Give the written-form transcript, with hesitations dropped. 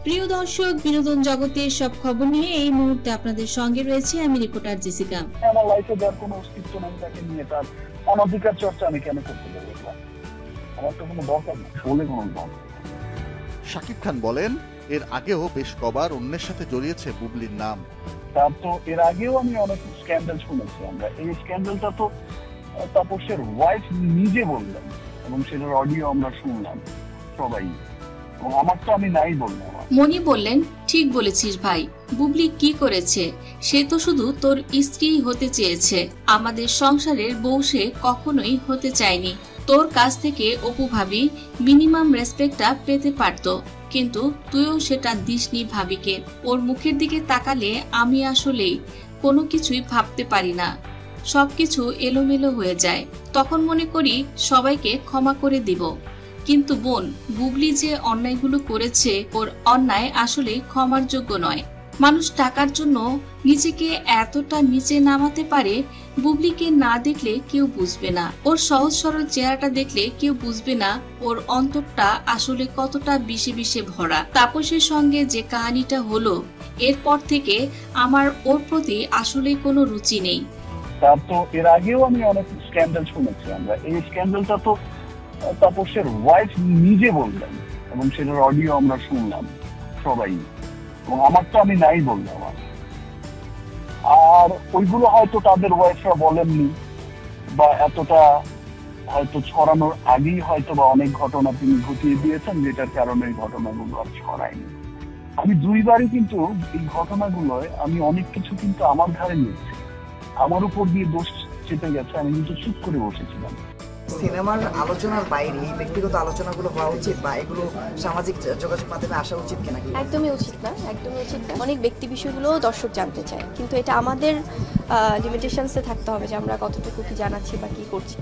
প্রিয় দর্শক, বিনোদন জগতের সব খবর নিয়ে এই মুহূর্তে আপনাদের সঙ্গে রয়েছে আমি রিপোর্টার জেসিকা। আমার লাইফে যার কোনো অস্তিত্ব নেই তাকে নিয়ে তার অনধিকার চর্চা আমি কেন করতে পারবো? আমার তো কোনো দরকার নেই, বলে কোনো দরকার। শাকিব খান বলেন, এর আগেও বেশ কবার অন্যের সাথে জড়িয়েছে বুবলির নাম। তার তো এর আগেও আমি অনেক স্ক্যান্ডাল শুনেছি। আমরা এই স্ক্যান্ডালটা তো তাপসের ওয়াইফ নিজে বললেন এবং সেটার অডিও আমরা শুনলাম সবাই, এবং আমার তো আমি নাই বললাম। মনি বললেন, ঠিক বলেছিস ভাই, বুবলি কি করেছে? সে তো শুধু তোর স্ত্রী হতে চেয়েছে, আমাদের সংসারের বউ সে কখনোই হতে চায়নি। তোর কাছ থেকে অপু ভাবি মিনিমাম রেসপেক্টটা পেতে পারতো, কিন্তু তুইও সেটা দিসনি ভাবিকে। ওর মুখের দিকে তাকালে আমি আসলেই কোনো কিছুই ভাবতে পারি না, সবকিছু এলোমেলো হয়ে যায়। তখন মনে করি সবাইকে ক্ষমা করে দিব, কিন্তু বোন, বুবলি যে অন্যায়গুলো করেছে ওর অন্যায় আসলে ক্ষমার যোগ্য নয়। মানুষ টাকার জন্য নিজেকে এতটা নিচে নামাতে পারে, বুবলিকে না দেখলে কেউ বুঝবে না। ওর সহজ সরল চেহারাটা দেখলে কেউ বুঝবে না ওর অন্তরটা আসলে কতটা বিষে বিষে ভরা। তাপসের সঙ্গে যে কাহিনীটা হলো, এরপর থেকে আমার ওর প্রতি আসলে কোনো রুচি নেই। তার তো এর আগেও আমি অনেক স্ক্যান্ডাল শুনেছি। আমরা এই স্ক্যান্ডালটা তো তাপসের ওয়াইফ নিজে বললেন এবং সেটার অডিও আমরা শুনলাম সবাই, এবং আমার তো আমি নাই বললাম। আর ওইগুলো হয়তো তাদের ওয়াইফরা বলেননি, বা এতটা হয়তো ছড়ানোর আগেই হয়তো বা অনেক ঘটনা তিনি ঘটিয়ে দিয়েছেন, যেটার কারণে এই ঘটনাগুলো আর ছড়ায়নি। আমি দুইবারই কিন্তু এই ঘটনাগুলোয় আমি অনেক কিছু কিন্তু আমার ধারে নিয়েছি, আমার উপর দিয়ে দোষ চেপে গেছে, আমি কিন্তু চুপ করে বসেছিলাম। সিনেমার আলোচনার বাইরে এই ব্যক্তিগত আলোচনাগুলো হওয়া উচিত, বা এগুলো সামাজিক যোগাযোগ মাধ্যমে আসা উচিত কিনা? একদমই উচিত না, একদমই উচিত না। অনেক ব্যক্তি বিষয়গুলো দর্শক জানতে চায়, কিন্তু এটা আমাদের লিমিটেশনসে থাকতে হবে যে আমরা কতটুকু কি জানাচ্ছি বা কি করছি।